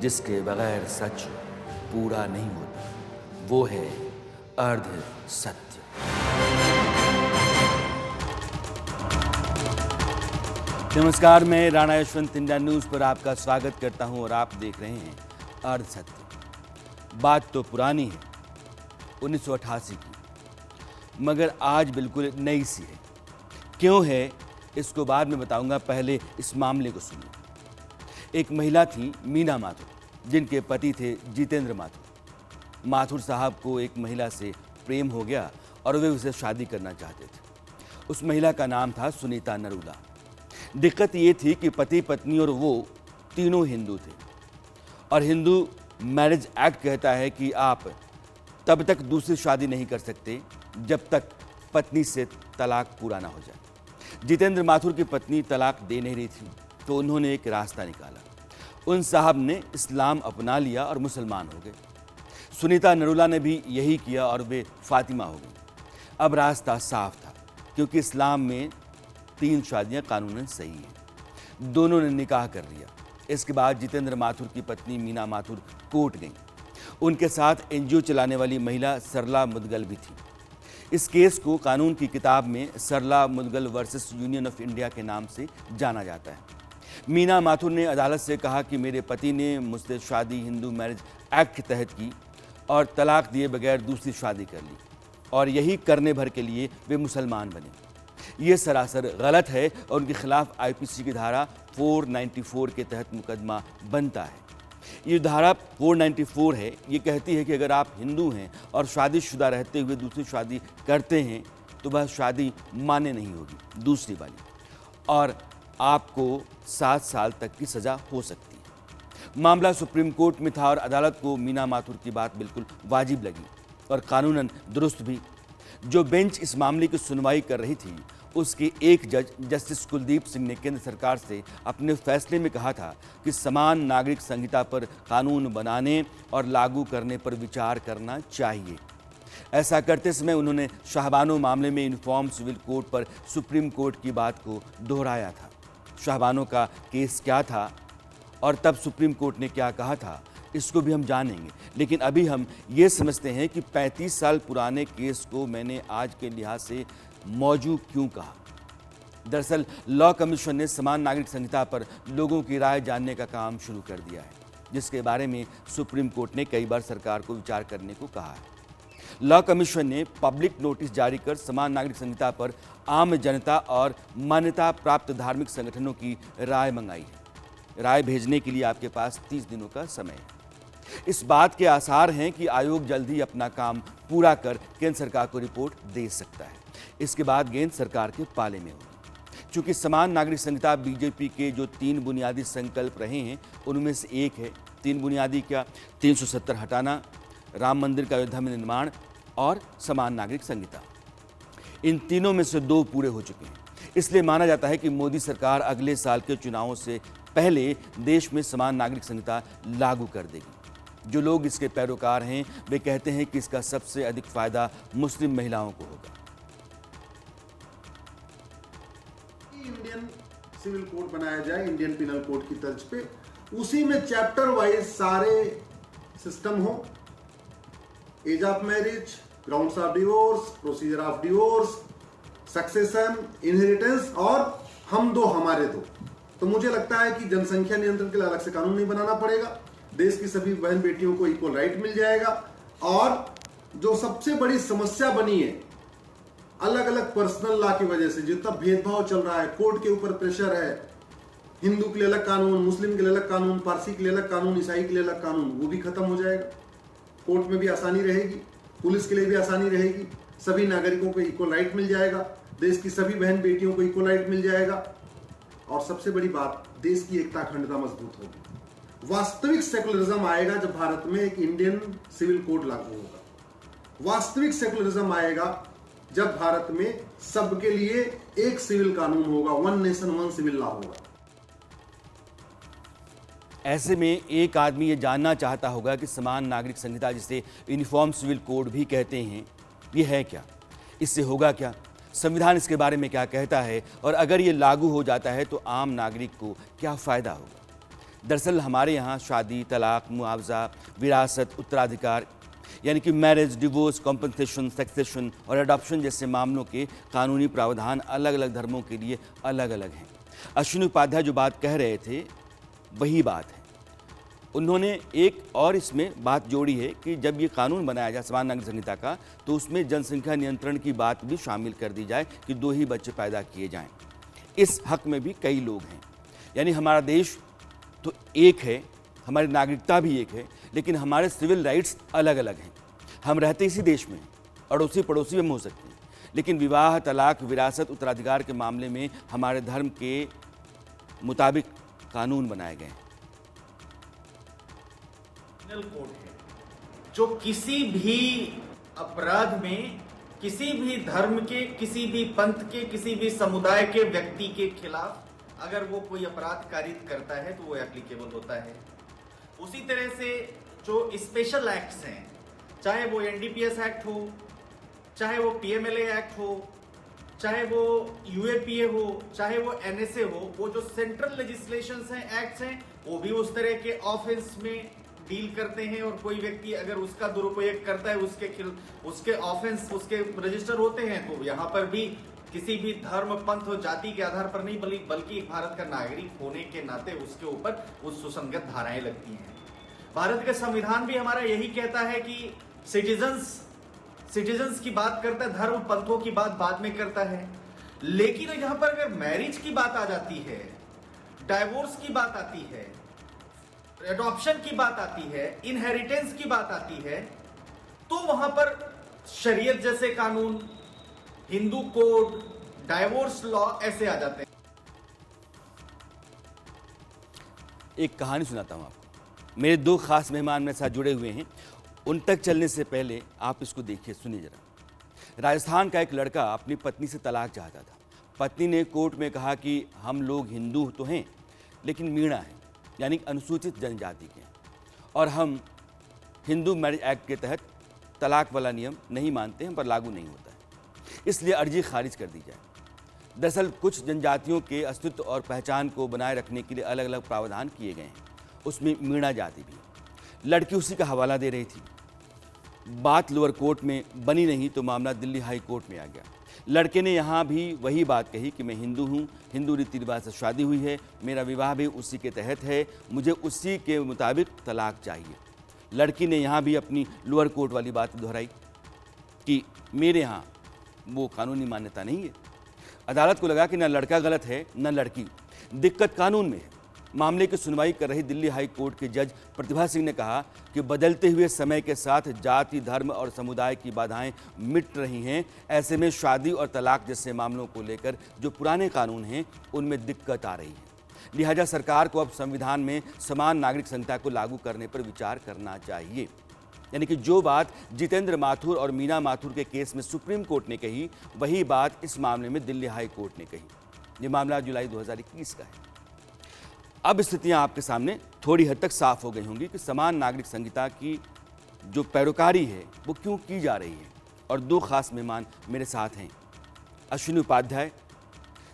जिसके बगैर सच पूरा नहीं होता, वो है अर्ध सत्य। नमस्कार, मैं राणा यशवंत इंडिया न्यूज़ पर आपका स्वागत करता हूं और आप देख रहे हैं अर्ध सत्य। बात तो पुरानी है, 1988 की, मगर आज बिल्कुल नई सी है। क्यों है इसको बाद में बताऊंगा, पहले इस मामले को सुनिए। एक महिला थी मीना माथुर, जिनके पति थे जितेंद्र माथुर। माथुर साहब को एक महिला से प्रेम हो गया और वे उसे शादी करना चाहते थे। उस महिला का नाम था सुनीता नरूला। दिक्कत ये थी कि पति पत्नी और वो तीनों हिंदू थे, और हिंदू मैरिज एक्ट कहता है कि आप तब तक दूसरी शादी नहीं कर सकते जब तक पत्नी से तलाक पूरा ना हो जाए। जितेंद्र माथुर की पत्नी तलाक दे नहीं रही थी, तो उन्होंने एक रास्ता निकाला। उन साहब ने इस्लाम अपना लिया और मुसलमान हो गए। सुनीता नरूला ने भी यही किया और वे फातिमा हो गई। अब रास्ता साफ था, क्योंकि इस्लाम में 3 शादियां कानूनन सही हैं। दोनों ने निकाह कर लिया। इसके बाद जितेंद्र माथुर की पत्नी मीना माथुर कोर्ट गईं। उनके साथ एनजीओ चलाने वाली महिला सरला मुदगल भी थी। इस केस को कानून की किताब में Sarla Mudgal versus union of India के नाम से जाना जाता है। मीना माथुर ने अदालत से कहा कि मेरे पति ने मुझसे शादी हिंदू मैरिज एक्ट के तहत की और तलाक दिए बगैर दूसरी शादी कर ली, और यही करने भर के लिए वे मुसलमान बने। ये सरासर गलत है और उनके खिलाफ आईपीसी की धारा 494 के तहत मुकदमा बनता है। ये धारा 494 है, ये कहती है कि अगर आप हिंदू हैं और शादीशुदा रहते हुए दूसरी शादी करते हैं तो वह शादी मान्य नहीं होगी, दूसरी वाली, और आपको 7 साल तक की सज़ा हो सकती है। मामला सुप्रीम कोर्ट में था और अदालत को मीना माथुर की बात बिल्कुल वाजिब लगी और कानूनन दुरुस्त भी। जो बेंच इस मामले की सुनवाई कर रही थी, उसके एक जज जस्टिस कुलदीप सिंह ने केंद्र सरकार से अपने फैसले में कहा था कि समान नागरिक संहिता पर कानून बनाने और लागू करने पर विचार करना चाहिए। ऐसा करते समय उन्होंने शाहबानो मामले में यूनिफॉर्म सिविल कोड पर सुप्रीम कोर्ट की बात को दोहराया था। शाहबानो का केस क्या था और तब सुप्रीम कोर्ट ने क्या कहा था, इसको भी हम जानेंगे। लेकिन अभी हम ये समझते हैं कि 35 साल पुराने केस को मैंने आज के लिहाज से मौजू क्यों कहा। दरअसल लॉ कमीशन ने समान नागरिक संहिता पर लोगों की राय जानने का काम शुरू कर दिया है, जिसके बारे में सुप्रीम कोर्ट ने कई बार सरकार को विचार करने को कहा है। लॉ कमीशन ने पब्लिक नोटिस जारी कर समान नागरिक संहिता पर आम जनता और मान्यता प्राप्त धार्मिक संगठनों की राय मंगाई है। राय भेजने के लिए आपके पास 30 दिनों का समय है। इस बात के आसार हैं कि आयोग जल्द ही अपना काम पूरा कर केंद्र सरकार को रिपोर्ट दे सकता है। इसके बाद गेंद सरकार के पाले में होगी। चूंकि समान नागरिक संहिता बीजेपी के जो 3 बुनियादी संकल्प रहे हैं, उनमें से एक है। 3 बुनियादी क्या? 370 हटाना, राम मंदिर का अयोध्या में निर्माण और समान नागरिक संहिता। इन तीनों में से 2 पूरे हो चुके हैं। इसलिए माना जाता है कि मोदी सरकार अगले साल के चुनावों से पहले देश में समान नागरिक संहिता लागू कर देगी। जो लोग इसके पैरोकार हैं, वे कहते हैं कि इसका सबसे अधिक फायदा मुस्लिम महिलाओं को होगा। इंडियन सिविल कोड बनाया जाए इंडियन पिनल कोड की तर्ज पे, उसी में चैप्टर वाइज सारे सिस्टम हो। Age of marriage, grounds of divorce, procedure of divorce, succession, inheritance और हम दो हमारे दो। तो मुझे लगता है कि जनसंख्या नियंत्रण के लिए अलग से कानून नहीं बनाना पड़ेगा। देश की सभी बहन बेटियों को इक्वल राइट मिल जाएगा। और जो सबसे बड़ी समस्या बनी है अलग अलग पर्सनल लॉ की वजह से, जितना भेदभाव चल रहा है, कोर्ट के ऊपर प्रेशर है, हिंदू के लिए अलग कानून, मुस्लिम के लिए अलग कानून, पारसी के लिए अलग कानून, ईसाई के लिए अलग कानून, वो भी खत्म हो जाएगा। कोर्ट में भी आसानी रहेगी, पुलिस के लिए भी आसानी रहेगी, सभी नागरिकों को इक्वल राइट मिल जाएगा, देश की सभी बहन बेटियों को इक्वल राइट मिल जाएगा। और सबसे बड़ी बात, देश की एकता अखंडता मजबूत होगी। वास्तविक सेकुलरिज्म आएगा जब भारत में एक इंडियन सिविल कोड लागू होगा। वास्तविक सेकुलरिज्म आएगा जब भारत में सबके लिए एक सिविल कानून होगा, 1 नेशन 1 सिविल लॉ होगा। ऐसे में एक आदमी ये जानना चाहता होगा कि समान नागरिक संहिता, जिसे यूनिफॉर्म सिविल कोड भी कहते हैं, ये है क्या? इससे होगा क्या? संविधान इसके बारे में क्या कहता है? और अगर ये लागू हो जाता है तो आम नागरिक को क्या फायदा होगा? दरअसल हमारे यहाँ शादी, तलाक, मुआवजा, विरासत, उत्तराधिकार यानी कि मैरिज, डिवोर्स, कॉम्पनसेशन, सक्सेशन और अडॉप्शन जैसे मामलों के कानूनी प्रावधान अलग अलग धर्मों के लिए अलग अलग हैं। अश्विनी उपाध्याय जो बात कह रहे थे वही बात है। उन्होंने एक और इसमें बात जोड़ी है कि जब ये कानून बनाया जाए समान नागरिक संहिता का, तो उसमें जनसंख्या नियंत्रण की बात भी शामिल कर दी जाए कि 2 ही बच्चे पैदा किए जाएं। इस हक में भी कई लोग हैं। यानी हमारा देश तो एक है, हमारी नागरिकता भी एक है, लेकिन हमारे सिविल राइट्स अलग अलग हैं। हम रहते इसी देश में, अड़ोसी पड़ोसी में हो सकते हैं, लेकिन विवाह, तलाक, विरासत, उत्तराधिकार के मामले में हमारे धर्म के मुताबिक कानून बनाए गए हैं। कोड है जो किसी भी अपराध में किसी भी धर्म के, किसी भी पंथ के, किसी भी समुदाय के व्यक्ति के खिलाफ अगर वो कोई अपराध कारित करता है तो वो एप्लीकेबल होता है। उसी तरह से जो स्पेशल एक्ट्स हैं, चाहे वो एनडीपीएस एक्ट हो, चाहे वो पीएमएलए एक्ट हो, चाहे वो यूएपीए हो, चाहे वो एनएसए हो, वो जो सेंट्रल लेजिस्लेशंस हैं, एक्ट्स हैं, वो भी उस तरह के ऑफेंस में डील करते हैं। और कोई व्यक्ति अगर उसका दुरुपयोग करता है, उसके ऑफेंस उसके रजिस्टर होते हैं। तो यहाँ पर भी किसी भी धर्म, पंथ और जाति के आधार पर नहीं, बल्कि भारत का नागरिक होने के नाते उसके ऊपर उस सुसंगत धाराएं लगती हैं। भारत का संविधान भी हमारा यही कहता है कि सिटीजन्स की बात करता है, धर्म पंथों की बात बाद में करता है। लेकिन यहां पर अगर मैरिज की बात आ जाती है, डाइवोर्स की बात आती है, एडॉप्शन की बात आती है, इनहेरिटेंस की बात आती है, तो वहां पर शरीयत जैसे कानून, हिंदू कोड, डाइवोर्स लॉ ऐसे आ जाते हैं। एक कहानी सुनाता हूं आपको। मेरे 2 खास मेहमान मेरे साथ जुड़े हुए हैं। उन तक चलने से पहले आप इसको देखिए, सुनिए जरा। राजस्थान का एक लड़का अपनी पत्नी से तलाक चाहता था। पत्नी ने कोर्ट में कहा कि हम लोग हिंदू तो हैं, लेकिन मीणा है, यानी अनुसूचित जनजाति के हैं, और हम हिंदू मैरिज एक्ट के तहत तलाक वाला नियम नहीं मानते हैं, पर लागू नहीं होता है, इसलिए अर्जी खारिज कर दी जाए। दरअसल कुछ जनजातियों के अस्तित्व और पहचान को बनाए रखने के लिए अलग अलग प्रावधान किए गए हैं, उसमें मीणा जाति भी। लड़की उसी का हवाला दे रही थी। बात लोअर कोर्ट में बनी नहीं तो मामला दिल्ली हाई कोर्ट में आ गया। लड़के ने यहाँ भी वही बात कही कि मैं हिंदू हूँ, हिंदू रीति रिवाज से शादी हुई है, मेरा विवाह भी उसी के तहत है, मुझे उसी के मुताबिक तलाक चाहिए। लड़की ने यहाँ भी अपनी लोअर कोर्ट वाली बात दोहराई कि मेरे यहाँ वो कानूनी मान्यता नहीं है। अदालत को लगा कि न लड़का गलत है न लड़की, दिक्कत कानून में है। मामले की सुनवाई कर रही दिल्ली हाई कोर्ट के जज प्रतिभा सिंह ने कहा कि बदलते हुए समय के साथ जाति, धर्म और समुदाय की बाधाएं मिट रही हैं। ऐसे में शादी और तलाक जैसे मामलों को लेकर जो पुराने कानून हैं उनमें दिक्कत आ रही है। लिहाजा सरकार को अब संविधान में समान नागरिक संहिता को लागू करने पर विचार करना चाहिए। यानी कि जो बात जितेंद्र माथुर और मीना माथुर के केस में सुप्रीम कोर्ट ने कही, वही बात इस मामले में दिल्ली हाई कोर्ट ने कही। ये मामला जुलाई 2021 का है। अब स्थितियां आपके सामने थोड़ी हद तक साफ हो गई होंगी कि समान नागरिक संहिता की जो पैरोकारी है वो क्यों की जा रही है। और 2 खास मेहमान मेरे साथ हैं। अश्विनी उपाध्याय,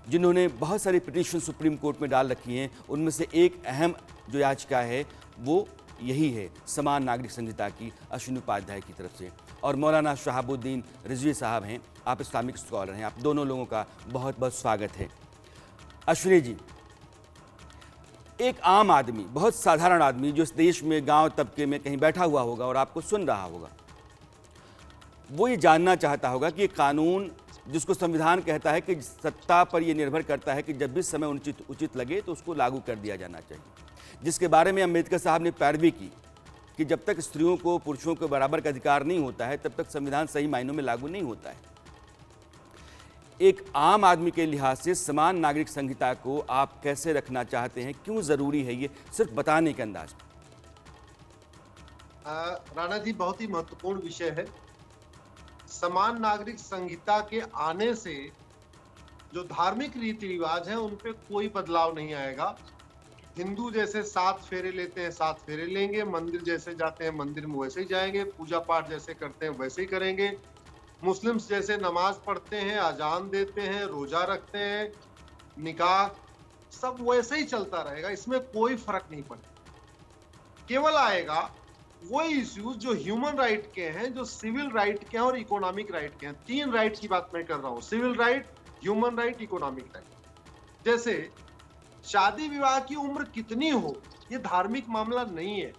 जिन्होंने बहुत सारी पिटीशन सुप्रीम कोर्ट में डाल रखी हैं, उनमें से एक अहम जो याचिका है वो यही है समान नागरिक संहिता की, अश्विनी उपाध्याय की तरफ से। और मौलाना शहाबुद्दीन रिजवी साहब हैं, आप इस्लामिक स्कॉलर हैं। आप दोनों लोगों का बहुत बहुत स्वागत है। अश्विनी जी, एक आम आदमी, बहुत साधारण आदमी जो इस देश में गांव तबके में कहीं बैठा हुआ होगा और आपको सुन रहा होगा, वो ये जानना चाहता होगा कि ये कानून जिसको संविधान कहता है कि सत्ता पर यह निर्भर करता है कि जब भी समय उचित लगे तो उसको लागू कर दिया जाना चाहिए, जिसके बारे में अम्बेडकर साहब ने पैरवी की कि जब तक स्त्रियों को पुरुषों के बराबर का अधिकार नहीं होता है तब तक संविधान सही मायनों में लागू नहीं होता है। एक आम आदमी के लिहाज से समान नागरिक संहिता को आप कैसे रखना चाहते हैं, क्यों जरूरी है, ये सिर्फ बताने के अंदाज में। राणा जी, बहुत ही महत्वपूर्ण विषय है। समान नागरिक संहिता के आने से जो धार्मिक रीति रिवाज है उन पे कोई बदलाव नहीं आएगा। हिंदू जैसे 7 फेरे लेते हैं 7 फेरे लेंगे, मंदिर जैसे जाते हैं मंदिर में वैसे ही जाएंगे, पूजा पाठ जैसे करते हैं वैसे ही करेंगे, मुस्लिम्स जैसे नमाज पढ़ते हैं, अजान देते हैं, रोजा रखते हैं, निकाह सब वैसे ही चलता रहेगा, इसमें कोई फर्क नहीं पड़ेगा। केवल आएगा वो इश्यूज जो ह्यूमन राइट के हैं, जो सिविल राइट के हैं और इकोनॉमिक राइट के हैं। 3 राइट की बात मैं कर रहा हूं, civil right, human right, economic right. जैसे शादी विवाह की उम्र कितनी हो, ये धार्मिक मामला नहीं है।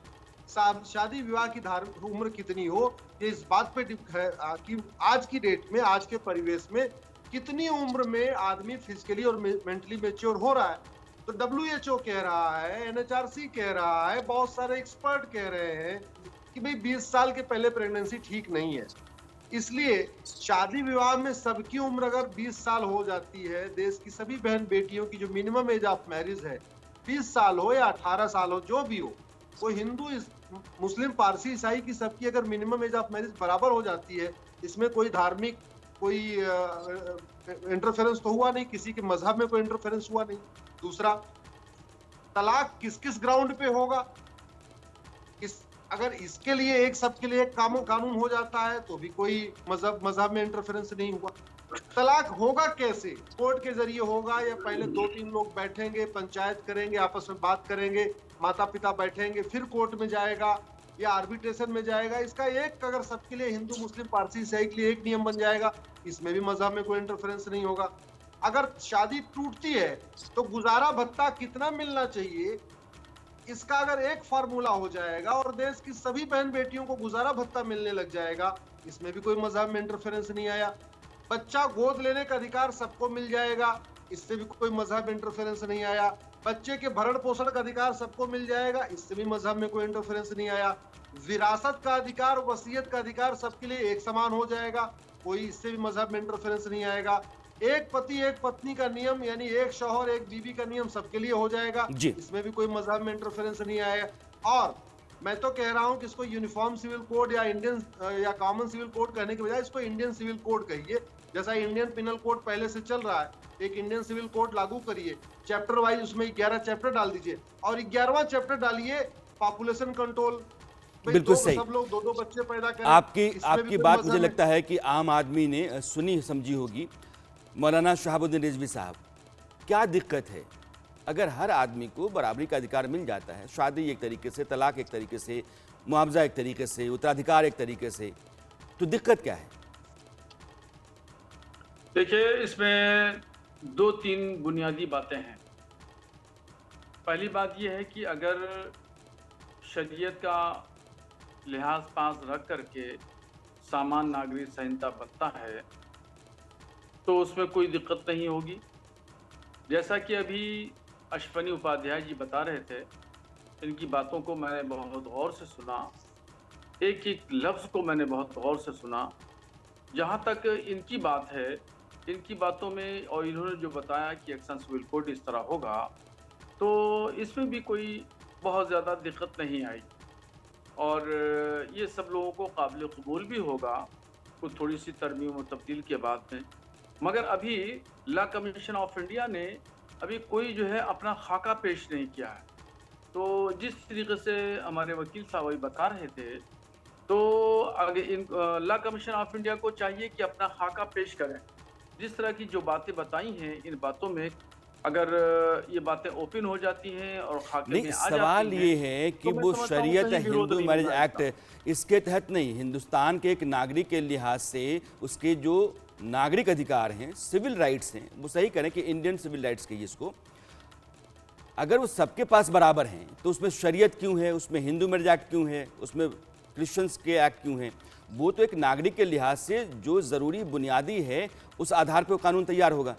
शादी विवाह की उम्र कितनी हो ये इस बात पे है कि आज की डेट में, आज के परिवेश में कितनी उम्र में आदमी फिजिकली और मेंटली मैच्योर हो रहा है। तो WHO कह रहा है, NHRC कह रहा है, बहुत सारे एक्सपर्ट कह रहे हैं कि भाई 20 साल के पहले प्रेगनेंसी ठीक नहीं है। इसलिए शादी विवाह में सबकी उम्र अगर 20 साल हो जाती है, देश की सभी बहन बेटियों की जो मिनिमम एज ऑफ मैरिज है 20 साल हो या 18 साल हो, जो भी हो, वो हिंदू, मुस्लिम, पारसी, ईसाई की सबकी अगर मिनिमम एज ऑफ मैरिज बराबर हो जाती है, इसमें कोई धार्मिक कोई इंटरफेरेंस तो हुआ नहीं, किसी के मजहब में कोई इंटरफेरेंस हुआ नहीं। दूसरा, तलाक किस किस ग्राउंड पे होगा, अगर इसके लिए एक सबके लिए एक कानून हो जाता है तो भी कोई मजहब में इंटरफेरेंस नहीं हुआ। तलाक होगा कैसे, कोर्ट के जरिए होगा या पहले 2-3 लोग बैठेंगे, पंचायत करेंगे, आपस में बात करेंगे, माता पिता बैठेंगे, फिर कोर्ट में जाएगा या आर्बिट्रेशन में जाएगा। इसका एक अगर सबके लिए, हिंदू, मुस्लिम, पारसी, ईसाई के लिए एक नियम बन जाएगा, इसमें भी मजहब में कोई इंटरफेरेंस नहीं होगा। अगर शादी टूटती है तो गुजारा भत्ता कितना मिलना चाहिए, इसका अगर एक फार्मूला हो जाएगा और देश की सभी बहन बेटियों को गुजारा भत्ता मिलने लग जाएगा, इसमें भी कोई मजहब में इंटरफेरेंस नहीं आया। बच्चा गोद लेने का अधिकार सबको मिल जाएगा, इससे भी कोई मजहब इंटरफेरेंस नहीं आया। बच्चे के भरण पोषण का अधिकार सबको मिल जाएगा, इससे भी मजहब में कोई इंटरफेरेंस नहीं आया। विरासत का अधिकार, वसीयत का अधिकार सबके लिए एक समान हो जाएगा, कोई इससे भी मजहब में इंटरफेरेंस नहीं आएगा। एक पति एक पत्नी का नियम, यानी एक शौहर एक बीवी का नियम सबके लिए हो जाएगा, इसमें भी कोई मजहब में इंटरफेरेंस नहीं आएगा। और मैं तो कह रहा हूं कि इसको यूनिफॉर्म सिविल कोड या इंडियन या कॉमन सिविल कोड कहने के बजाय इसको इंडियन सिविल कोड कहिए। जैसा इंडियन पिनल कोड पहले से चल रहा है, एक इंडियन सिविल कोड लागू करिए, चैप्टर वाइज उसमें 11 चैप्टर डाल दीजिए और 11वां चैप्टर डालिए पॉपुलेशन कंट्रोल। बिल्कुल सही, सब लोग 2-2 बच्चे पैदा करें। आपकी बात मुझे लगता है कि आम आदमी ने सुनी समझी होगी। मौलाना शहाबुद्दीन रिजवी साहब, क्या दिक्कत है अगर हर आदमी को बराबरी का अधिकार मिल जाता है, शादी एक तरीके से, तलाक एक तरीके से, मुआवजा एक तरीके से, उत्तराधिकार एक तरीके से, तो दिक्कत क्या है? देखिए, इसमें 2-3 बुनियादी बातें हैं। पहली बात यह है कि अगर शरीयत का लिहाज पास रख करके सामान्य नागरिक संहिता बनता है तो उसमें कोई दिक्कत नहीं होगी। जैसा कि अभी अश्वनी उपाध्याय जी बता रहे थे, इनकी बातों को मैंने बहुत गौर से सुना, एक एक लफ्ज़ को मैंने बहुत गौर से सुना। जहाँ तक इनकी बात है, इनकी बातों में और इन्होंने जो बताया कि एक्शन सिविल कोड इस तरह होगा, तो इसमें भी कोई बहुत ज़्यादा दिक्कत नहीं आई और ये सब लोगों को काबिल कबूल भी होगा कुछ थोड़ी सी तरमीम और तब्दील के बाद में। मगर अभी लॉ कमीशन ऑफ इंडिया ने अभी कोई जो है अपना खाका पेश नहीं किया है। तो जिस तरीके से हमारे वकील साहब अभी बता रहे थे, तो आगे in law commission of India को चाहिए कि अपना खाका पेश करें। जिस तरह की जो बातें बताई हैं, इन बातों में अगर ये बातें ओपन हो जाती हैं और खाके में आ जाती हैं, सवाल ये है कि वो शरीयत हिंदू मैरिज एक्ट, इसके तहत नहीं, हिंदुस्तान के एक नागरिक के लिहाज से उसके जो नागरिक अधिकार हैं, सिविल राइट्स हैं, वो सही करें कि इंडियन सिविल राइट्स कहिए इसको, अगर वो सबके पास बराबर हैं तो उसमें शरीयत क्यों है, उसमें हिंदू मैरिज एक्ट क्यों है, उसमें क्रिश्चियंस के एक्ट क्यों हैं? वो तो एक नागरिक के लिहाज से जो ज़रूरी बुनियादी है, उस आधार पर कानून तैयार होगा।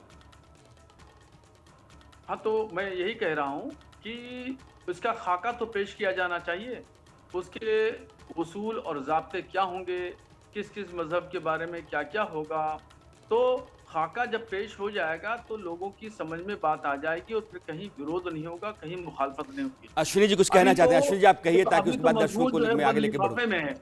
हाँ, तो मैं यही कह रहा हूँ कि इसका खाका तो पेश किया जाना चाहिए, उसके उसूल और ज़ाब्ते क्या होंगे, किस किस मज़हब के बारे में क्या क्या होगा, तो खाका जब पेश हो जाएगा तो लोगों की समझ में बात आ जाएगी और फिर कहीं विरोध नहीं होगा, कहीं मुखालफत नहीं होगी। अश्विनी जी कुछ कहना चाहते हैं? अश्विनी जी आप कहिए ताकि उसके बाद दर्शकों को मैं आगे लेके बढ़ूं।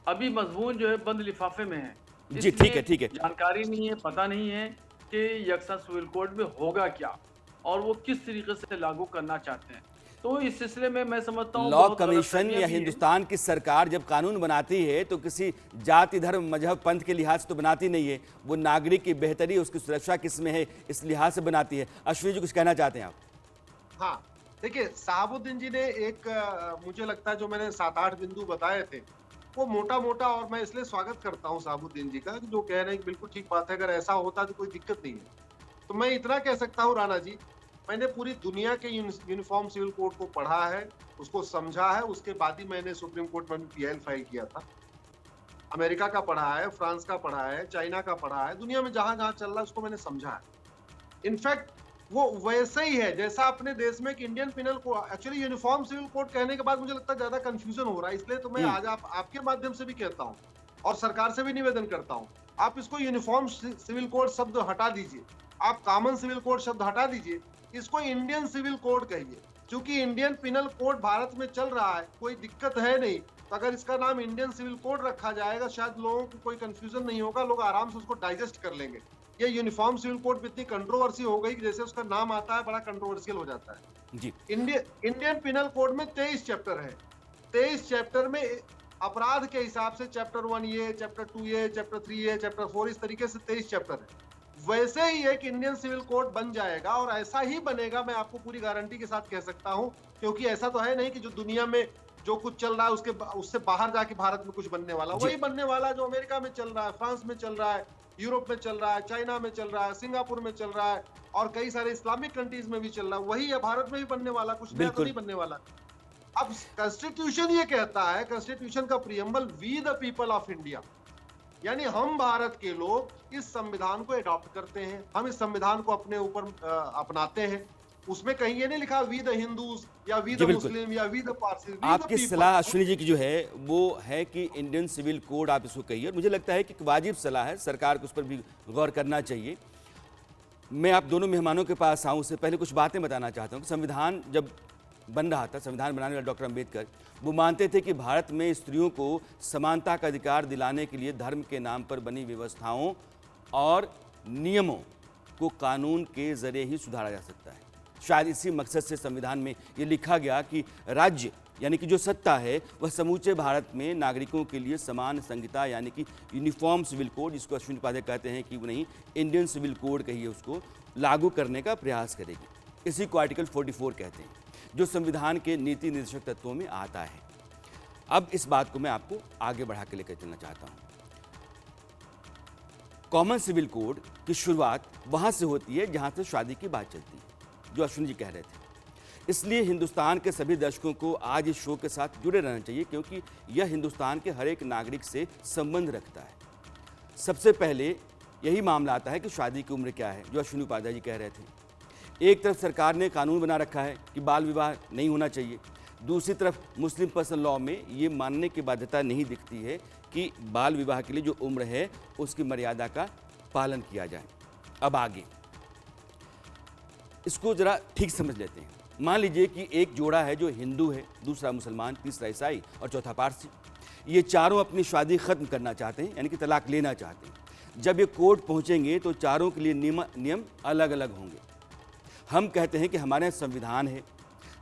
अभी मजमून जो है बंद लिफाफे में है जी। ठीक है। जानकारी नहीं है, पता नहीं है कि यकसा सिविल कोड में होगा क्या और वो किस तरीके से लागू करना चाहते हैं। तो इस सिलसिले में मैं समझता हूँ लॉ बहुत कमीशन गलतफहमियां या भी हैं। हिंदुस्तान की सरकार जब कानून बनाती है तो किसी जाति, धर्म, मजहब, पंथ के लिहाज से तो बनाती नहीं है। वो नागरिक की बेहतरी, उसकी सुरक्षा किस में है, इस लिहाज से बनाती है। अश्विनी जी कुछ कहना चाहते हैं आप? हाँ, देखिए साहबुद्दीन जी ने एक मुझे लगता है जो मैंने 7-8 बिंदु बताए थे वो मोटा मोटा, और मैं इसलिए स्वागत करता हूँ साहबुद्दीन जी का, जो कह रहे हैं कि बिल्कुल ठीक बात है, अगर ऐसा होता तो कोई दिक्कत नहीं है। तो मैं इतना कह सकता हूँ राणा जी, मैंने पूरी दुनिया के यूनिफॉर्म सिविल कोड को पढ़ा है, उसको समझा है, उसके बाद ही मैंने सुप्रीम कोर्ट में पीआईएल फाइल किया था। अमेरिका का पढ़ा है, फ्रांस का पढ़ा है, चाइना का पढ़ा है, दुनिया में जहां जहां चल रहा है उसको मैंने समझा है। इनफैक्ट वो वैसे ही है जैसा अपने देश में कि Indian penal code, actually uniform civil code कहने के बाद मुझे लगता है ज्यादा कंफ्यूजन हो रहा है, इसलिए तो मैं आज आपके माध्यम से भी कहता हूं और सरकार से भी निवेदन करता हूं, आप इसको यूनिफॉर्म सिविल कोड शब्द हटा दीजिए, आप कॉमन सिविल कोड शब्द हटा दीजिए, इसको इंडियन सिविल कोड कहिए। क्योंकि इंडियन पिनल कोड भारत में चल रहा है, कोई दिक्कत है नहीं, तो अगर इसका नाम इंडियन सिविल कोड रखा जाएगा शायद लोगों को कोई कंफ्यूजन नहीं होगा, लोग आराम से उसको डाइजेस्ट कर लेंगे। ये यूनिफॉर्म सिविल कोड में इतनी कंट्रोवर्सी हो गई कि जैसे उसका नाम आता है बड़ा कंट्रोवर्शियल हो जाता है। जी, इंडियन पिनल कोड में 23 चैप्टर है, 23 चैप्टर में अपराध के हिसाब से चैप्टर 1 ये, चैप्टर 2 ये, चैप्टर 3 ये, चैप्टर 4, इस तरीके से 23 चैप्टर है। वैसे ही एक इंडियन सिविल कोड बन जाएगा और ऐसा ही बनेगा, मैं आपको पूरी गारंटी के साथ कह सकता हूं, क्योंकि ऐसा तो है नहीं कि जो दुनिया में जो कुछ चल रहा है उससे बाहर जाके भारत में कुछ बनने वाला, वही बनने वाला जो अमेरिका में चल रहा है, फ्रांस में चल रहा है, यूरोप में चल रहा है, चाइना में चल रहा है, सिंगापुर में चल रहा है और कई सारे इस्लामिक कंट्रीज में भी चल रहा है, वही है भारत में भी बनने वाला, कुछ नया तो नहीं बनने वाला। अब कॉन्स्टिट्यूशन ये कहता है, कॉन्स्टिट्यूशन का preamble, we the people of India, यानी हम भारत के लोग इस संविधान को अडॉप्ट करते हैं, हम इस संविधान को अपने ऊपर अपनाते हैं। उसमें कहीं ये नहीं लिखा वी द हिंदूज या वी द मुस्लिम या वी द पारसी। आपकी सलाह अश्विनी जी की जो है वो है कि इंडियन सिविल कोड आप इसको कहिए, और मुझे लगता है कि वाजिब सलाह है, सरकार को उस पर भी गौर करना चाहिए। मैं आप दोनों मेहमानों के पास आऊँ उससे पहले कुछ बातें बताना चाहता हूँ कि संविधान जब बन रहा था, संविधान बनाने वाले डॉक्टर अंबेडकर वो मानते थे कि भारत में स्त्रियों को समानता का अधिकार दिलाने के लिए धर्म के नाम पर बनी व्यवस्थाओं और नियमों को कानून के जरिए ही सुधारा जा सकता है। शायद इसी मकसद से संविधान में ये लिखा गया कि राज्य यानी कि जो सत्ता है वह समूचे भारत में नागरिकों के लिए समान संहिता यानी कि यूनिफॉर्म सिविल कोड, जिसको अश्विनी उपाध्याय कहते हैं कि वो नहीं इंडियन सिविल कोड कहिए, उसको लागू करने का प्रयास करेगी। इसी को आर्टिकल 44 कहते हैं, जो संविधान के नीति निर्देशक तत्वों में आता है। अब इस बात को मैं आपको आगे बढ़ा के लेकर चलना चाहता हूं। कॉमन सिविल कोड की शुरुआत वहां से होती है जहां से शादी की बात चलती है, जो अश्विनी जी कह रहे थे। इसलिए हिंदुस्तान के सभी दर्शकों को आज इस शो के साथ जुड़े रहना चाहिए, क्योंकि यह हिंदुस्तान के हर एक नागरिक से संबंध रखता है। सबसे पहले यही मामला आता है कि शादी की उम्र क्या है, जो अश्विनी उपाध्याय जी कह रहे थे। एक तरफ सरकार ने कानून बना रखा है कि बाल विवाह नहीं होना चाहिए, दूसरी तरफ मुस्लिम पर्सनल लॉ में ये मानने की बाध्यता नहीं दिखती है कि बाल विवाह के लिए जो उम्र है उसकी मर्यादा का पालन किया जाए। अब आगे इसको जरा ठीक समझ लेते हैं। मान लीजिए कि एक जोड़ा है जो हिंदू है, दूसरा मुसलमान, तीसरा ईसाई और चौथा पारसी। ये चारों अपनी शादी खत्म करना चाहते हैं, यानी कि तलाक लेना चाहते हैं। जब ये कोर्ट पहुंचेंगे तो चारों के लिए नियम अलग अलग होंगे। हम कहते हैं कि हमारे संविधान है,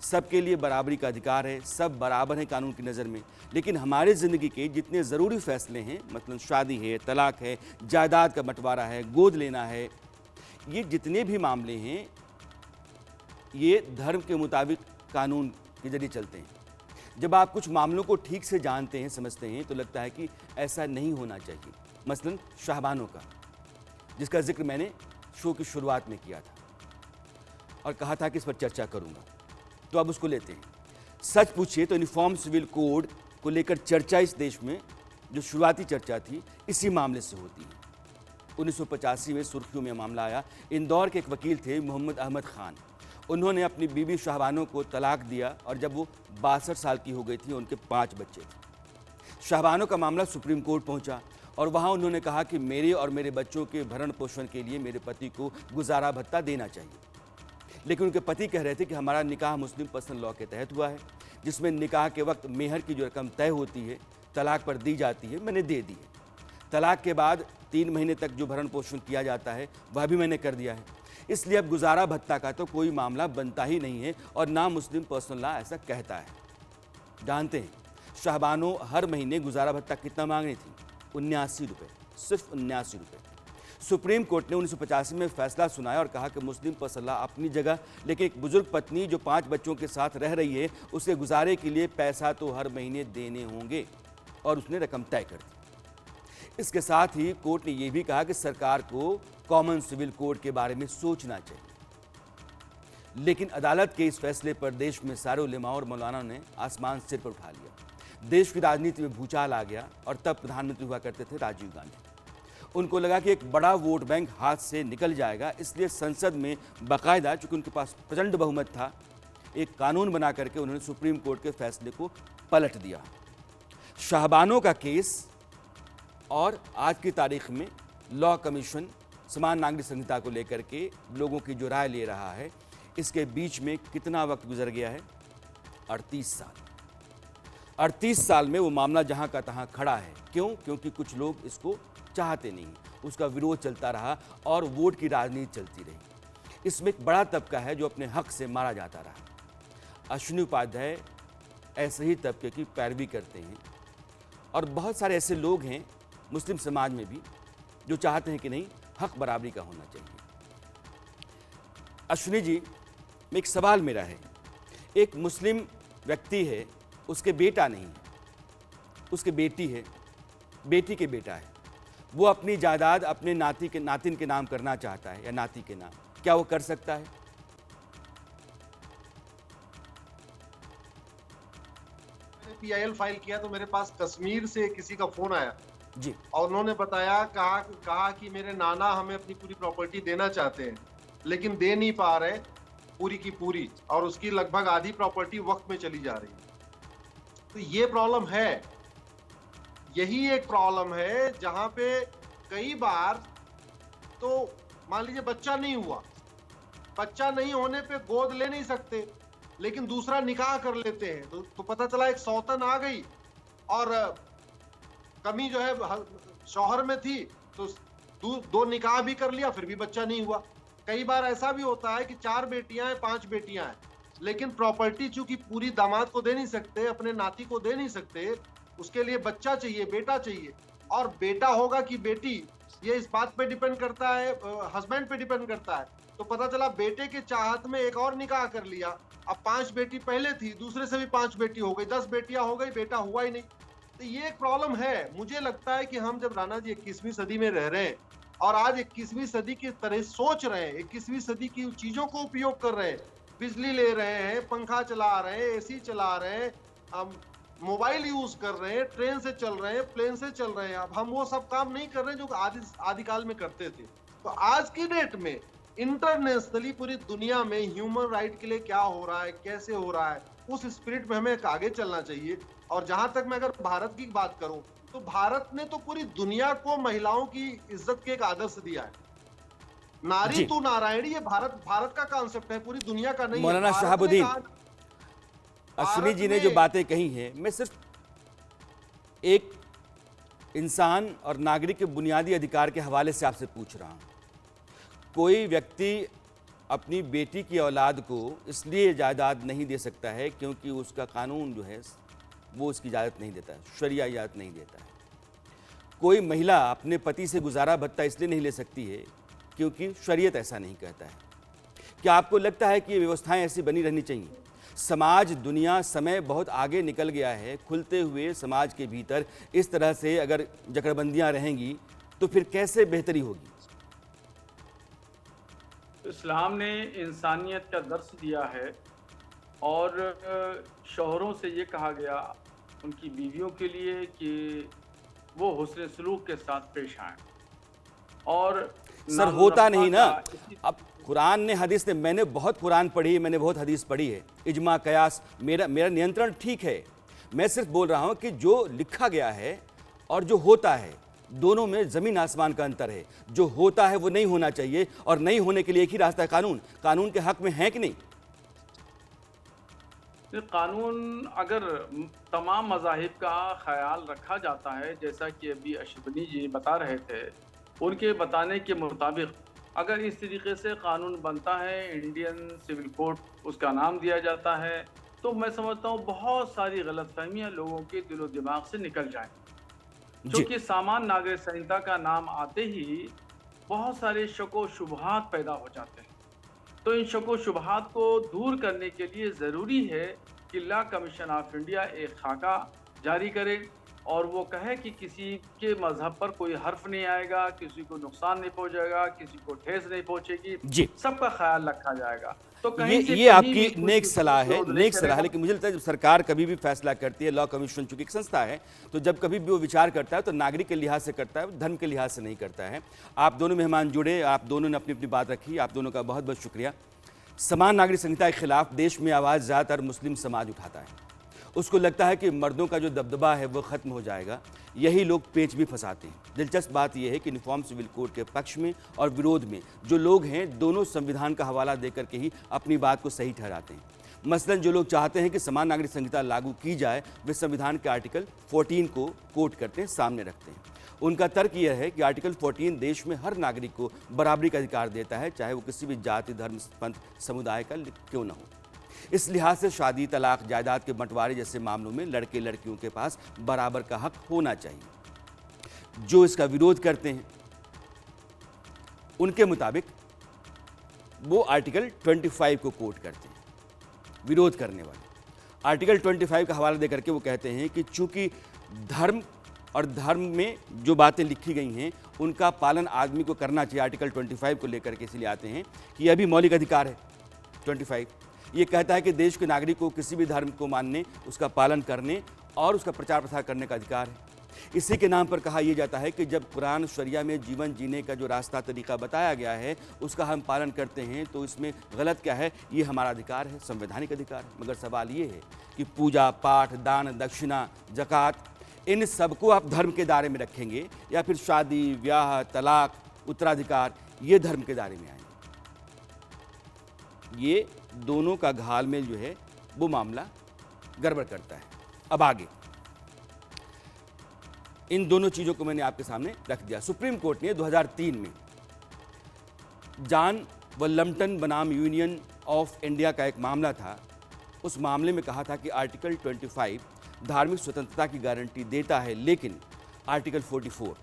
सबके लिए बराबरी का अधिकार है, सब बराबर हैं कानून की नज़र में, लेकिन हमारे ज़िंदगी के जितने ज़रूरी फैसले हैं, मतलब शादी है, तलाक है, जायदाद का बंटवारा है, गोद लेना है, ये जितने भी मामले हैं ये धर्म के मुताबिक कानून के जरिए चलते हैं। जब आप कुछ मामलों को ठीक से जानते हैं, समझते हैं, तो लगता है कि ऐसा नहीं होना चाहिए। मसलन शाहबानों का, जिसका जिक्र मैंने शो की शुरुआत में किया था और कहा था कि इस पर चर्चा करूंगा, तो अब उसको लेते हैं। सच पूछिए तो यूनिफॉर्म सिविल कोड को लेकर चर्चा इस देश में जो शुरुआती चर्चा थी इसी मामले से होती है। 1985 में सुर्खियों में मामला आया। इंदौर के एक वकील थे मोहम्मद अहमद खान, उन्होंने अपनी बीबी शाहबानों को तलाक दिया और जब वो 62 साल की हो गई थी, उनके 5 बच्चे थे। शाहबानों का मामला सुप्रीम कोर्ट पहुंचा और वहां उन्होंने कहा कि मेरे और मेरे बच्चों के भरण पोषण के लिए मेरे पति को गुजारा भत्ता देना चाहिए। लेकिन उनके पति कह रहे थे कि हमारा निकाह मुस्लिम पर्सनल लॉ के तहत हुआ है, जिसमें निकाह के वक्त मेहर की जो रकम तय होती है तलाक पर दी जाती है, मैंने दे दी है। तलाक के बाद 3 महीने तक जो भरण पोषण किया जाता है वह भी मैंने कर दिया है। इसलिए अब गुजारा भत्ता का तो कोई मामला बनता ही नहीं है और ना मुस्लिम पर्सनल लॉ ऐसा कहता है। जानते हैं शाहबानो हर महीने गुजारा भत्ता कितना मांग रही थी? 79 रुपये, सिर्फ 79 रुपये। सुप्रीम कोर्ट ने 1985 में फैसला सुनाया और कहा कि मुस्लिम पर्सनल लॉ अपनी जगह, लेकिन एक बुजुर्ग पत्नी जो 5 बच्चों के साथ रह रही है उसे गुजारे के लिए पैसा तो हर महीने देने होंगे और उसने रकम तय कर दी। इसके साथ ही कोर्ट ने यह भी कहा कि सरकार को कॉमन सिविल कोड के बारे में सोचना चाहिए। लेकिन अदालत के इस फैसले पर देश में सारे उलेमा और मौलाना ने आसमान सिर पर उठा लिया। देश की राजनीति में भूचाल आ गया और तब प्रधानमंत्री हुआ करते थे राजीव गांधी। उनको लगा कि एक बड़ा वोट बैंक हाथ से निकल जाएगा, इसलिए संसद में बाकायदा, चूंकि उनके पास प्रचंड बहुमत था, एक कानून बना करके उन्होंने सुप्रीम कोर्ट के फैसले को पलट दिया। शाहबानो का केस और आज की तारीख में लॉ कमीशन समान नागरिक संहिता को लेकर के लोगों की जो राय ले रहा है, इसके बीच में कितना वक्त गुजर गया है? 38 साल। 38 साल में वो मामला जहां का तहां खड़ा है। क्यों? क्योंकि कुछ लोग इसको चाहते नहीं, उसका विरोध चलता रहा और वोट की राजनीति चलती रही। इसमें एक बड़ा तबका है जो अपने हक से मारा जाता रहा। अश्विनी उपाध्याय ऐसे ही तबके की पैरवी करते हैं और बहुत सारे ऐसे लोग हैं मुस्लिम समाज में भी जो चाहते हैं कि नहीं, हक बराबरी का होना चाहिए। अश्विनी जी, एक सवाल मेरा है, एक मुस्लिम व्यक्ति है, उसके बेटा नहीं है, उसके बेटी है, बेटी के बेटा है, वो अपनी जायदाद अपने नातिन के नाम करना चाहता है या नाती के नाम, क्या वो कर सकता है? मैंने PIL फाइल किया तो मेरे पास कश्मीर से किसी का फोन आया जी, और उन्होंने बताया, कहा कि मेरे नाना हमें अपनी पूरी प्रॉपर्टी देना चाहते हैं लेकिन दे नहीं पा रहे पूरी की पूरी, और उसकी लगभग आधी प्रॉपर्टी वक्त में चली जा रही है। तो ये प्रॉब्लम है, यही एक प्रॉब्लम है जहां पे कई बार तो मान लीजिए बच्चा नहीं हुआ, बच्चा नहीं होने पे गोद ले नहीं सकते लेकिन दूसरा निकाह कर लेते हैं, तो पता चला एक सौतन आ गई और कमी जो है शौहर में थी तो दो निकाह भी कर लिया, फिर भी बच्चा नहीं हुआ। कई बार ऐसा भी होता है कि 4 बेटियां हैं, 5 बेटियां हैं, लेकिन प्रॉपर्टी चूंकि पूरी दामाद को दे नहीं सकते, अपने नाती को दे नहीं सकते, उसके लिए बच्चा चाहिए, बेटा चाहिए। और बेटा होगा कि बेटी, ये इस बात पे डिपेंड करता है, हस्बैंड पे डिपेंड करता है। तो पता चला बेटे के चाहत में एक और निकाह कर लिया, अब 5 बेटी पहले थी, दूसरे से भी 5 बेटी हो गई, 10 बेटियां हो गई, बेटा हुआ ही नहीं। तो ये एक प्रॉब्लम है। मुझे लगता है कि हम जब राणा जी 21वीं सदी में रह रहे हैं और आज 21वीं सदी की तरह सोच रहे हैं, 21वीं सदी की चीजों को उपयोग कर रहे हैं, बिजली ले रहे हैं, पंखा चला रहे हैं, AC चला रहे हैं, मोबाइल यूज कर रहे हैं, ट्रेन से चल रहे हैं, प्लेन से चल रहे हैं, अब हम वो सब काम नहीं कर रहे जो आदिकाल में करते थे। तो आज की डेट में इंटरनेशनली पूरी दुनिया में ह्यूमन राइट के लिए क्या हो रहा है, कैसे हो रहा है, उस स्पिरिट में हमें आगे चलना चाहिए। और जहां तक मैं अगर भारत की बात करूं तो भारत ने तो पूरी दुनिया को महिलाओं की इज्जत के एक आदर्श दिया है। नारी तू नारायणी, ये भारत का कॉन्सेप्ट है, पूरी दुनिया का नहीं। मौलाना शहाबुद्दीन, अश्विनी जी ने जो बातें कही हैं, मैं सिर्फ एक इंसान और नागरिक के बुनियादी अधिकार के हवाले से आपसे पूछ रहा हूं। कोई व्यक्ति अपनी बेटी की औलाद को इसलिए जायदाद नहीं दे सकता है क्योंकि उसका कानून जो है वो उसकी इजाज़त नहीं देता है, शरिया इजाज़त नहीं देता है। कोई महिला अपने पति से गुजारा भत्ता इसलिए नहीं ले सकती है क्योंकि शरीयत ऐसा नहीं कहता है। क्या आपको लगता है कि ये व्यवस्थाएं ऐसी बनी रहनी चाहिए? समाज, दुनिया, समय बहुत आगे निकल गया है। खुलते हुए समाज के भीतर इस तरह से अगर जकड़बंदियां रहेंगी तो फिर कैसे बेहतरी होगी? इस्लाम ने इंसानियत का दर्स दिया है और शौहरों से ये कहा गया उनकी बीवियों के लिए कि वो हुस्न सलूक के साथ पेश आएं। और सर होता नहीं ना। अब कुरान ने, हदीस ने, मैंने बहुत कुरान पढ़ी, मैंने बहुत हदीस पढ़ी है, इजमा कयास, मेरा नियंत्रण ठीक है। मैं सिर्फ बोल रहा हूं कि जो लिखा गया है और जो होता है, दोनों में जमीन आसमान का अंतर है। जो होता है वो नहीं होना चाहिए और नहीं होने के लिए एक ही रास्ता है, कानून। कानून के हक में है कि नहीं? कानून अगर तमाम मज़ाहिब का ख्याल रखा जाता है, जैसा कि अभी अश्विनी जी बता रहे थे, उनके बताने के मुताबिक अगर इस तरीके से कानून बनता है, इंडियन सिविल कोड उसका नाम दिया जाता है, तो मैं समझता हूँ बहुत सारी गलतफहमियां लोगों के दिलो दिमाग से निकल जाएंगी। जी क्योंकि सामान्य नागरिक संहिता का नाम आते ही बहुत सारे शक व शुबहात पैदा हो जाते हैं। तो इन शक व शुबहात को दूर करने के लिए ज़रूरी है कि लॉ कमीशन ऑफ इंडिया एक खाका जारी करे और वो कहे कि किसी के मजहब पर कोई हर्फ नहीं आएगा, किसी को नुकसान नहीं पहुंचेगा, किसी को ठेस नहीं पहुंचेगी, जी सबका ख्याल रखा जाएगा। तो कहीं से ये कहीं आपकी भी कोई नेक किसी सलाह को है, विरोध नहीं नेक सलाह है। करेगा। लेकिन मुझे लगता है जब सरकार कभी भी फैसला करती है, लॉ कमीशन चूंकि एक संस्था है, तो जब कभी भी वो विचार करता है तो नागरिक के लिहाज से करता है, धर्म के लिहाज से नहीं करता है। आप दोनों मेहमान जुड़े, आप दोनों ने अपनी अपनी बात रखी, आप दोनों का बहुत बहुत शुक्रिया। समान नागरिक संहिता के खिलाफ देश में आवाज़ ज़्यादातर मुस्लिम समाज उठाता है। उसको लगता है कि मर्दों का जो दबदबा है वो ख़त्म हो जाएगा। यही लोग पेच भी फंसाते हैं। दिलचस्प बात यह है कि यूनिफॉर्म सिविल कोड के पक्ष में और विरोध में जो लोग हैं, दोनों संविधान का हवाला देकर के ही अपनी बात को सही ठहराते हैं। मसलन जो लोग चाहते हैं कि समान नागरिक संहिता लागू की जाए, वे संविधान के आर्टिकल 14 को कोट करते हैं, सामने रखते हैं। उनका तर्क यह है कि आर्टिकल 14 देश में हर नागरिक को बराबरी का अधिकार देता है, चाहे वो किसी भी जाति, धर्म, पंथ, समुदाय का क्यों न हो। इस लिहाज से शादी, तलाक, जायदाद के बंटवारे जैसे मामलों में लड़के लड़कियों के पास बराबर का हक होना चाहिए। जो इसका विरोध करते हैं उनके मुताबिक वो आर्टिकल 25 को कोट करते हैं। विरोध करने वाले आर्टिकल 25 का हवाला देकर के वो कहते हैं कि चूंकि धर्म और धर्म में जो बातें लिखी गई हैं उनका पालन आदमी को करना चाहिए। आर्टिकल 25 को लेकर के इसलिए आते हैं कि यह भी मौलिक अधिकार है। 25 ये कहता है कि देश के नागरिक को किसी भी धर्म को मानने, उसका पालन करने और उसका प्रचार प्रसार करने का अधिकार है। इसी के नाम पर कहा यह जाता है कि जब कुरान शरिया में जीवन जीने का जो रास्ता तरीका बताया गया है उसका हम पालन करते हैं तो इसमें गलत क्या है? ये हमारा अधिकार है, संवैधानिक अधिकार है। मगर सवाल ये है कि पूजा पाठ, दान, दक्षिणा, ज़कात, इन सबको आप धर्म के दायरे में रखेंगे या फिर शादी, ब्याह, तलाक, उत्तराधिकार ये धर्म के दायरे में आएंगे? ये दोनों का घालमेल जो है वो मामला गड़बड़ करता है। अब आगे इन दोनों चीज़ों को मैंने आपके सामने रख दिया। सुप्रीम कोर्ट ने 2003 में जॉन व लम्पटन बनाम यूनियन ऑफ इंडिया का एक मामला था। उस मामले में कहा था कि आर्टिकल 25 धार्मिक स्वतंत्रता की गारंटी देता है, लेकिन आर्टिकल 44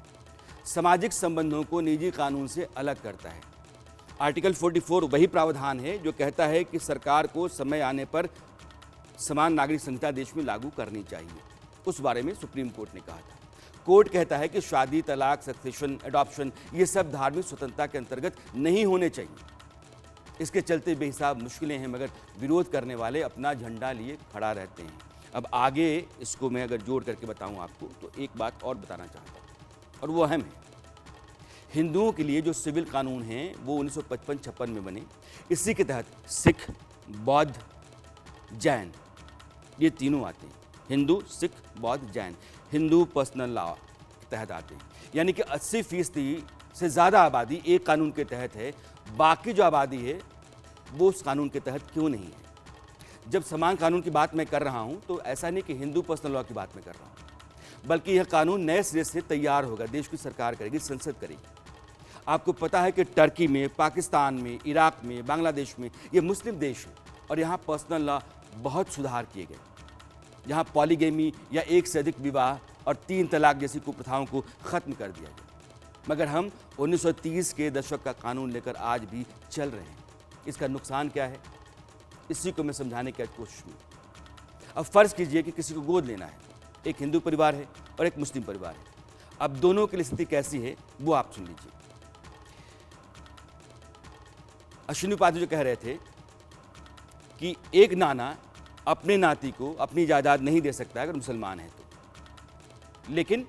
सामाजिक संबंधों को निजी कानून से अलग करता है। आर्टिकल 44 वही प्रावधान है जो कहता है कि सरकार को समय आने पर समान नागरिक संहिता देश में लागू करनी चाहिए। उस बारे में सुप्रीम कोर्ट ने कहा था। कोर्ट कहता है कि शादी, तलाक, सक्सेशन, एडॉप्शन ये सब धार्मिक स्वतंत्रता के अंतर्गत नहीं होने चाहिए। इसके चलते बेहिसाब मुश्किलें हैं, मगर विरोध करने वाले अपना झंडा लिए खड़ा रहते हैं। अब आगे इसको मैं अगर जोड़ करके बताऊं आपको तो एक बात और बताना चाहता हूं और वो अहम है। हिंदुओं के लिए जो सिविल कानून हैं वो 1955-56 में बने। इसी के तहत सिख, बौद्ध, जैन ये तीनों आते हैं। हिंदू, सिख, बौद्ध, जैन हिंदू पर्सनल लॉ के तहत आते हैं। यानी कि 80% से ज़्यादा आबादी एक कानून के तहत है, बाकी जो आबादी है वो उस कानून के तहत क्यों नहीं है। जब समान कानून की बात मैं कर रहा हूं तो ऐसा नहीं कि हिंदू पर्सनल लॉ की बात मैं कर रहा हूं, बल्कि यह कानून नए सिरे से तैयार होगा। देश की सरकार करेगी, संसद करेगी। आपको पता है कि टर्की में, पाकिस्तान में, इराक में, बांग्लादेश में ये मुस्लिम देश है और यहाँ पर्सनल लॉ बहुत सुधार किए गए। यहाँ पॉलीगेमी या एक से अधिक विवाह और 3 तलाक जैसी कुप्रथाओं को ख़त्म कर दिया गया। मगर हम 1930 के दशक का कानून लेकर आज भी चल रहे हैं। इसका नुकसान क्या है, इसी को मैं समझाने की कोशिश में। अब फ़र्ज़ कीजिए कि किसी को गोद लेना है। एक हिंदू परिवार है और एक मुस्लिम परिवार है। अब दोनों की स्थिति कैसी है वो आप सुन लीजिए। अश्विनी उपाध्याय जो कह रहे थे कि एक नाना अपने नाती को अपनी जायदाद नहीं दे सकता अगर मुसलमान है तो, लेकिन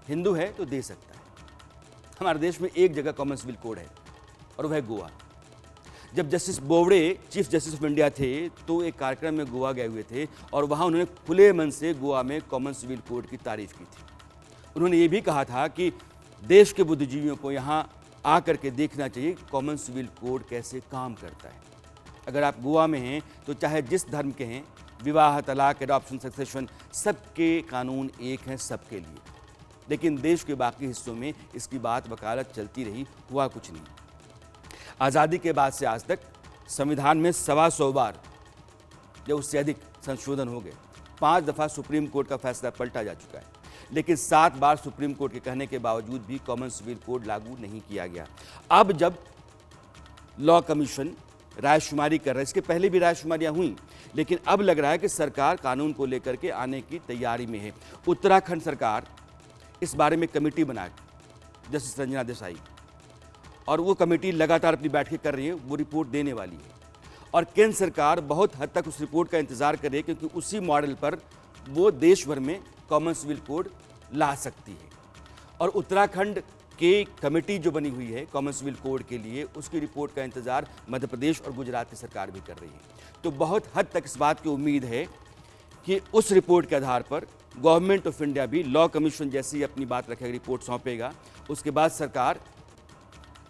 हिंदू है तो दे सकता है। हमारे देश में एक जगह कॉमन सिविल कोड है और वह है गोवा। जब justice Bobde chief justice of India थे तो एक कार्यक्रम में गोवा गए हुए थे और वहाँ उन्होंने खुले मन से गोवा में कॉमन सिविल कोड की तारीफ की थी। उन्होंने ये भी कहा था कि देश के बुद्धिजीवियों को यहाँ आकर के देखना चाहिए कॉमन सिविल कोड कैसे काम करता है। अगर आप गोवा में हैं तो चाहे जिस धर्म के हैं, विवाह, तलाक, एडॉप्शन, सक्सेशन सबके कानून एक हैं सबके लिए। लेकिन देश के बाकी हिस्सों में इसकी बात वकालत चलती रही, हुआ कुछ नहीं। आज़ादी के बाद से आज तक संविधान में 125 बार या उससे अधिक संशोधन हो गए। 5 दफ़ा सुप्रीम कोर्ट का फैसला पलटा जा चुका है, लेकिन 7 बार सुप्रीम कोर्ट के कहने के बावजूद भी कॉमन सिविल कोड लागू नहीं किया गया। अब जब लॉ कमीशन रायशुमारी कर रहा है, इसके पहले भी रायशुमारियां हुई, लेकिन अब लग रहा है कि सरकार कानून को लेकर के आने की तैयारी में है। उत्तराखंड सरकार इस बारे में कमेटी बनाए, जस्टिस रंजना देसाई, और वो कमेटी लगातार अपनी बैठकें कर रही है, वो रिपोर्ट देने वाली है। और केंद्र सरकार बहुत हद तक उस रिपोर्ट का इंतजार कर रही है, क्योंकि उसी मॉडल पर वो देश भर में कॉमन सिविल कोड ला सकती है। और उत्तराखंड के कमेटी जो बनी हुई है कॉमन सिविल कोड के लिए, उसकी रिपोर्ट का इंतजार मध्य प्रदेश और गुजरात की सरकार भी कर रही है। तो बहुत हद तक इस बात की उम्मीद है कि उस रिपोर्ट के आधार पर गवर्नमेंट ऑफ इंडिया भी लॉ कमीशन जैसी ही अपनी बात रखेगा, रिपोर्ट सौंपेगा, उसके बाद सरकार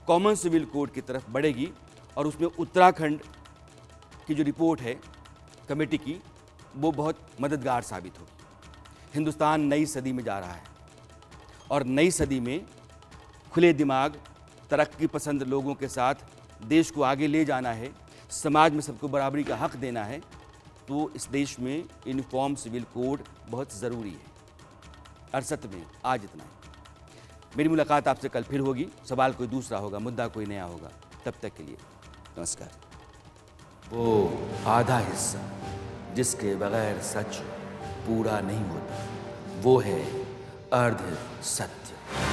कॉमन सिविल कोड की तरफ बढ़ेगी और उसमें उत्तराखंड की जो रिपोर्ट है कमेटी की, वो बहुत मददगार साबित होगी। हिंदुस्तान नई सदी में जा रहा है और नई सदी में खुले दिमाग, तरक्की पसंद लोगों के साथ देश को आगे ले जाना है, समाज में सबको बराबरी का हक देना है, तो इस देश में यूनिफॉर्म सिविल कोड बहुत ज़रूरी है। अरसत में आज इतना है। मेरी मुलाकात आपसे कल फिर होगी। सवाल कोई दूसरा होगा, मुद्दा कोई नया होगा। तब तक के लिए नमस्कार। वो आधा हिस्सा जिसके बगैर सच पूरा नहीं होता, वो है अर्ध सत्य।